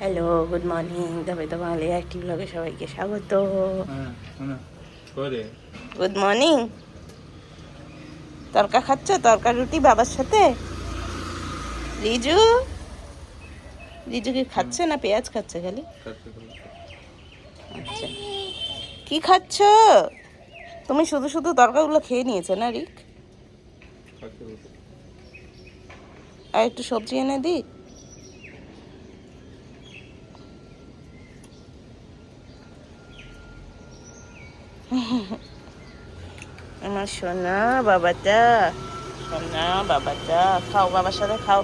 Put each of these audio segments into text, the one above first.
Hello, good morning. তবে তো বাঙালি একটি ব্লগে সবাইকে স্বাগত। Good morning. তরকা খাচ্ছ? তরকা রুটি বাবার সাথে? রিজু রিজু কি খাচ্ছে না পেঁয়াজ খাচ্ছে খালি? আচ্ছা, কি খাচ্ছ তুমি? শুধু শুধু তরকাগুলো খেয়ে নিয়েছে না রিক? আর একটু সবজি এনে দিই? আমার সোনা বাবাটা, সোনা বাবাটা, খাও বাবার সাথে খাও,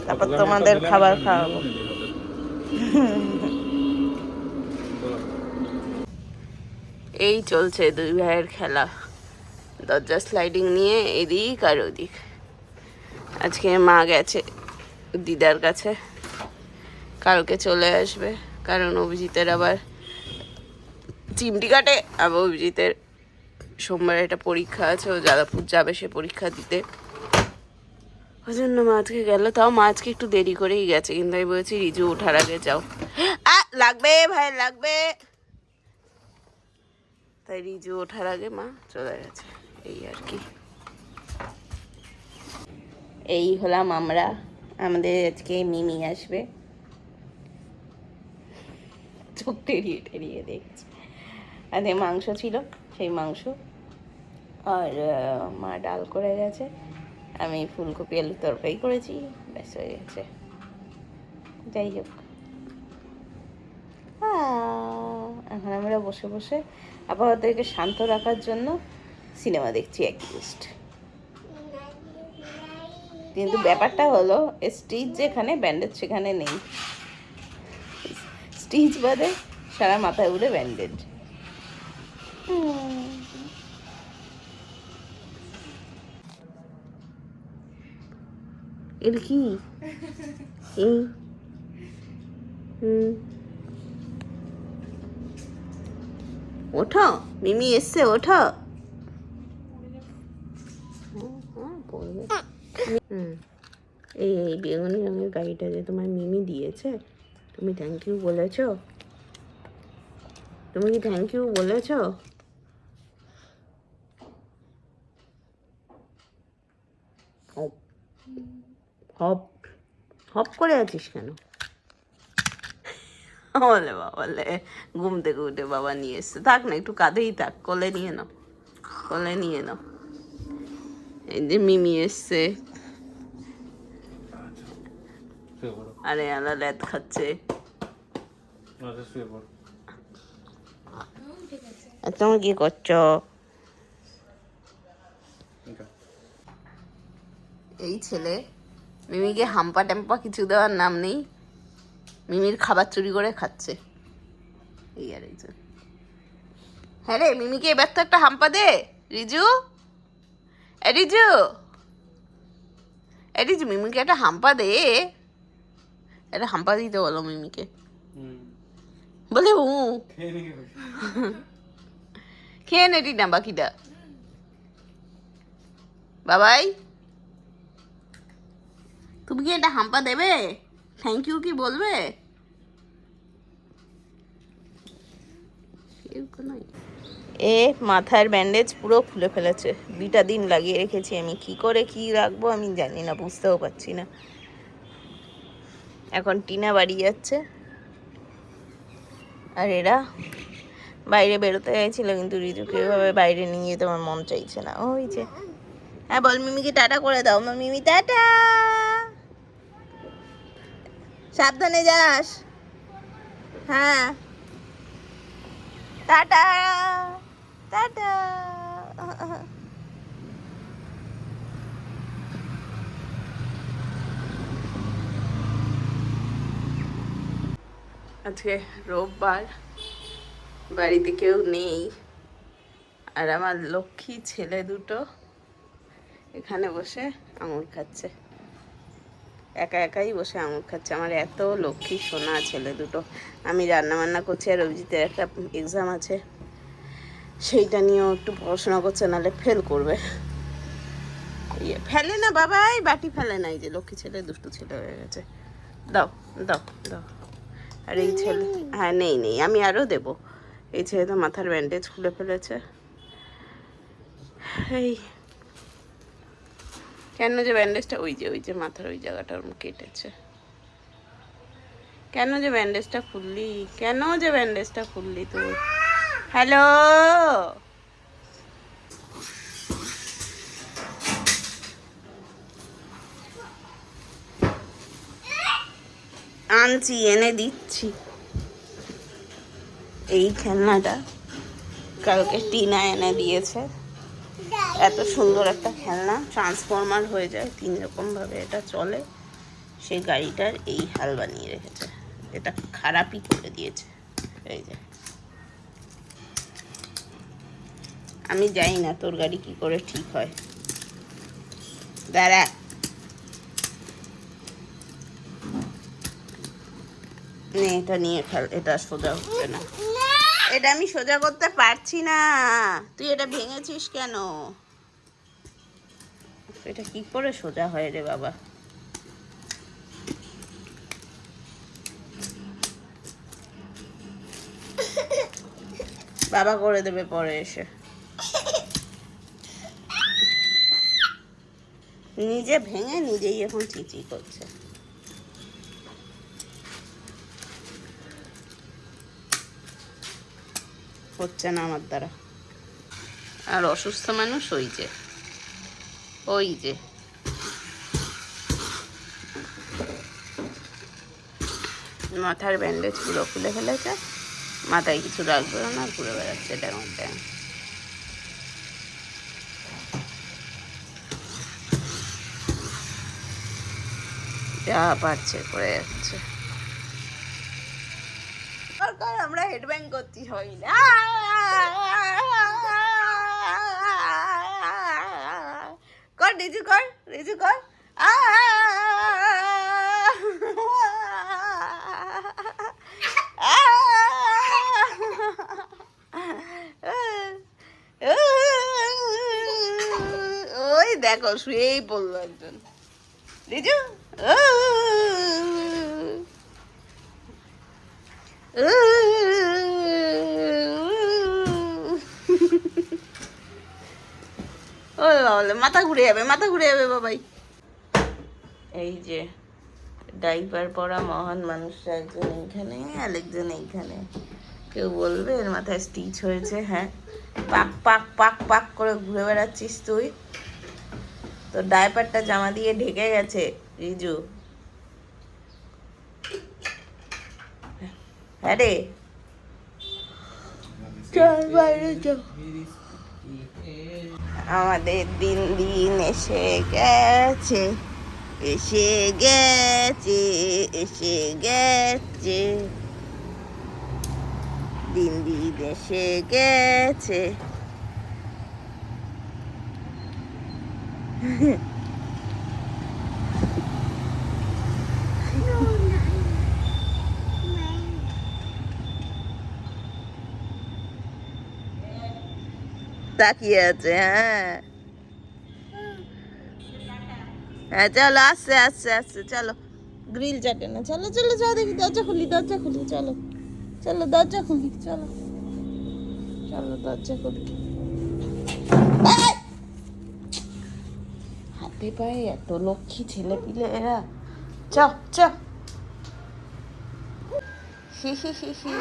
তারপর তোমাদের খাবার খাওয়াবো। এই চলছে দুই ভাইয়ের খেলা, দরজা স্লাইডিং নিয়ে এদিক আর ওদিক। আজকে মা গেছে দিদার কাছে, কালকে চলে আসবে, কারণ অভিজিতের আবার চিমটি কাটে। আবার অভিজিতের সোমবার একটা পরীক্ষা আছে, ও যাদবপুর যাবে সে পরীক্ষা দিতে, ওই জন্য মা আজকে গেল। তাও মা আজকে একটু দেরি করেই গেছে, কিন্তু আমি বলেছি রিজু ওঠার আগে যাও। লাগবে ভাই, লাগবে। তাই রিজু ওঠার আগে মা চলে গেছে, এই আর কি। এই হলাম আমরা, আমাদের আজকে মিমি আসবে। চোখ টেরিয়ে টেরিয়ে দেখছি। আজকে মাংস ছিল, সেই মাংস আর মা ডাল করে গেছে, আমি ফুলকপি আলুর তরকারি করেছি, ব্যাস হয়ে গেছে। যাই হোক, এখন আমরা বসে বসে আবহাওয়াদেরকে শান্ত রাখার জন্য সিনেমা দেখছি অ্যাকিউজড। কিন্তু ব্যাপারটা হলো, স্টিচ যেখানে, ব্যান্ডেজ সেখানে নেই। স্টিচ বাদে সারা মাথায় উড়ে ব্যান্ডেজ। এর কি ওঠো, মিমি এসছে, ওঠো। এই এই বেগুনি রঙের গাড়িটা যে তোমার মিমি দিয়েছে, তুমি থ্যাংক ইউ বলেছো? তুমি কি থ্যাংক ইউ বলেছো? হপ হপ করে আছিস কেন? বলে বাবা, বলে ঘুম থেকে উঠে বাবা নিয়ে এসছে। থাক না, একটু কাঁধেই থাক, কোলে নিয়ে নাও, কোলে নিয়ে নাও। এই যে মিমি এসছে, আরে আলা ল্যাদ খাচ্ছে। আর তুমি কি করছো? এই ছেলে মিমিকে হাম্পা ট্যাম্পা কিছু দেওয়ার নাম নেই, মিমির খাবার চুরি করে খাচ্ছে। এই আর এই যে, হ্যাঁ রে মিমিকে এবার তো একটা হাম্পা দে রিজু। এ রিজু, এ রিজু, মিমিকে একটা হাম্পা দে, একটা হাম্পা দিতে বলো মিমিকে। বলে ও খেয়ে নেটি না বাকিটা। বাবাই, তুমি কি একটা হাম্পা দেবে? থ্যাংক ইউ কি বলবে? এ মাথার ব্যান্ডেজ পুরো খুলে ফেলেছে, বিটাদিন লাগিয়ে রেখেছি আমি, কি করে কি রাখবো আমি জানি না, বুঝতেও পারছি না। এখন টিনা বাড়ি যাচ্ছে, আর এরা বাইরে বেরোতে চাইছিল, কিন্তু রিজুকে এভাবে বাইরে নিয়ে যেতে আমার মন চাইছে না। ওই যে, হ্যাঁ বল মিমিকে টাটা করে দাও। মিমি টাটা, সাবধানে যাস। হ্যাঁ, টাটা টাটা। আজকে রোববার, বাড়িতে কেউ নেই, আর আমার লক্ষ্মী ছেলে দুটো এখানে বসে আঙুর খাচ্ছে, একা একাই বসে আঙুর খাচ্ছে। আমার এত লক্ষ্মী সোনা ছেলে দুটো। আমি রান্না বান্না করছি, আর অভিজিতের একটা এক্সাম আছে, সেইটা নিয়েও একটু পড়াশোনা করছে, নাহলে ফেল করবে। ফেলে না বাবাই, বাটি ফেলে না। এই যে লক্ষ্মী ছেলে দুষ্টু ছেলে হয়ে গেছে। দাও দাও দাও, আর এই ছেলে, হ্যাঁ নেই নেই, আমি আরও দেবো। এই ছেলে তো মাথার ব্যান্ডেজ খুলে ফেলেছে। এই কেন যে ব্যান্ডেজটা, ওই যে মাথার ওই জায়গাটার কেটেছে, কেন যে ব্যান্ডেজটা খুললি, কেন যে ব্যান্ডেজটা খুললি তুই? হ্যালো, আনছি, এনে দিচ্ছি। এই খেলনাটা কালকে টিনা এনে দিয়েছে। এত সুন্দর একটা খেলনা, ট্রান্সফরমার হয়ে যায় 3 রকমভাবে এটা চলে। সেই গাড়িটার এই হাল বানিয়ে রেখেছে, এটা খারাপই করে দিয়েছে। এই যে আমি জানি না তোর গাড়ি কি করে ঠিক হয়। দাঁড়া, নে এটা নিয়ে খেল, এটা সোজা হচ্ছে না, এটা আমি সোজা করতে পারছি না। তুই এটা ভেঙেছিস কেন? এটা কি করে সোজা হয় রে বাবা? বাবা করে দেবে পরে এসে। নিজে ভেঙে নিজেই এখন চিচি করছে। হচ্ছে না আমার দ্বারা। আর অসুস্থ মানুষ ওই যে মাথার ব্যান্ডেজ গুলো খুলে ফেলেছে, মাথায় কিছু রাখবে না, ঘুরে বেড়াচ্ছে এটার মধ্যে। যা পারছে করে যাচ্ছে। আমরা হেডব্যাং করছি সবাই মিলে। কর রিজু, কর রিজু, কর। ওই দেখো শুয়েই পড়লো একজন। রিজু ওই বাবা, মাথা ঘুরে যাবে, মাথা ঘুরে যাবে বাবাই। এই যে ডাইপার পরা মহান মানুষরা, একজন এইখানে আর একজন এইখানে। কেউ বলবে এর মাথায় স্টিচ হয়েছে? হ্যাঁ, পাক পাক পাক পাক করে ঘুরে বেড়াচ্ছিস তুই, তো ডাইপারটা জামা দিয়ে ঢেকে গেছে রিজু। হ্যাঁ রে, চল বাইরে চল। আমাদের দিন দিন এসে গেছে, এসে গেছে, এসে গেছে, দিন দিন এসে গেছে। তাকিয়ে আছে। হ্যাঁ হ্যাঁ, চলো আসছে আসছে আসছে, চলো গ্রিল চাটে না, চলো চলো যাও দেখি, দরজা খুলি, দরজা খুলি, চলো চলো দরজা খুলি, চলো চলো দরজা খুলি। হাতে পায়ে এত লক্ষ্মী ছেলে পিলে এরা। চ চ, হি হি হি হি।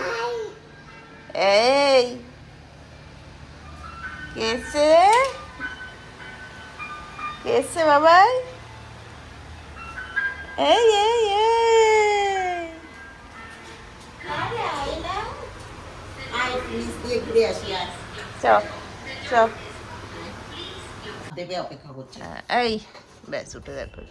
এই কেসে কেসে বাবাই, এই এই এই, চ চ, দেবে অপেক্ষা করছে। এই ব্যাস উঠে যাবে।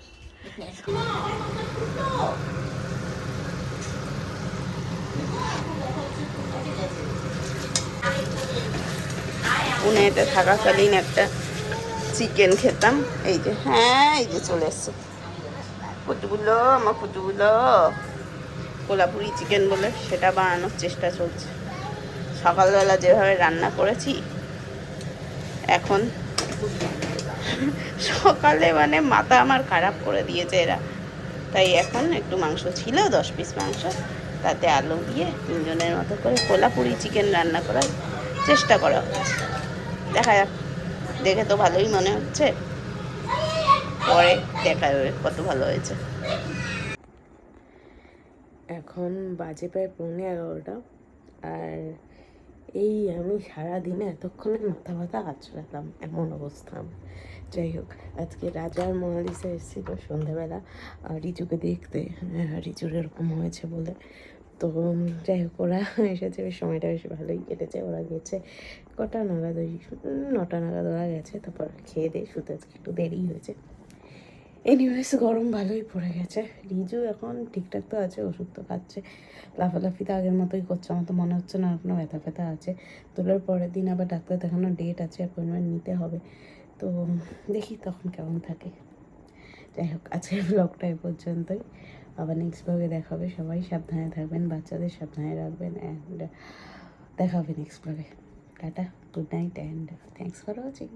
পুনেতে থাকাকালীন একটা চিকেন খেতাম। এই যে, হ্যাঁ এই যে চলে এসছে পুটুগুলো, আমার পুটুগুলো। কোলাপুরি চিকেন বলে সেটা বানানোর চেষ্টা চলছে। সকালবেলা যেভাবে রান্না করেছি, এখন সকালে মানে মাথা আমার খারাপ করে দিয়েছে এরা। তাই এখন একটু মাংস ছিল, 10 পিস মাংস, তাতে আলু দিয়ে তিনজনের মতো করে কোলাপুরি চিকেন রান্না করার চেষ্টা করা হচ্ছে। দেখা যাক, দেখে তো ভালোই মনে হচ্ছে, পরে দেখা যাবে কত ভালো হয়েছে। এখন বাজে প্রায় 11:15, আর এই আমি সারাদিনে এতক্ষণে মাথা ব্যথা আঁচড়ালাম, এমন অবস্থা। যাই হোক, আজকে রাজার মহালিসা এসেছিল সন্ধ্যাবেলা রিচুকে দেখতে, রিচুর এরকম হয়েছে বলে। তো যাই হোক, ওরা এসেছে, বেশ সময়টা বেশ ভালোই কেটেছে। ওরা গেছে কটা নাগাদ, ওই 9টা নাগাদ ওরা গেছে। তারপর খেয়ে দিয়ে শুতে আজকে একটু দেরি হয়েছে। এনিওয়েজ, গরম ভালোই পড়ে গেছে। রিজু এখন ঠিকঠাক তো আছে, ওষুধ তো খাচ্ছে, লাফালাফি তো আগের মতোই করছে। আমার তো মনে হচ্ছে না আর কোনো ব্যথা ফ্যাথা আছে। তোলার পরের দিন আবার ডাক্তার দেখানোর ডেট আছে, অ্যাপয়েন্টমেন্ট নিতে হবে। তো দেখি তখন কেমন থাকে। যাই হোক, আজকের ব্লগটা এ পর্যন্তই। আবার নেক্সট ব্লগে দেখা হবে। সবাই সাবধানে থাকবেন, বাচ্চাদের সাবধানে রাখবেন, অ্যান্ড দেখা হবে নেক্সট ব্লগে। Tata, good night, and thanks for watching.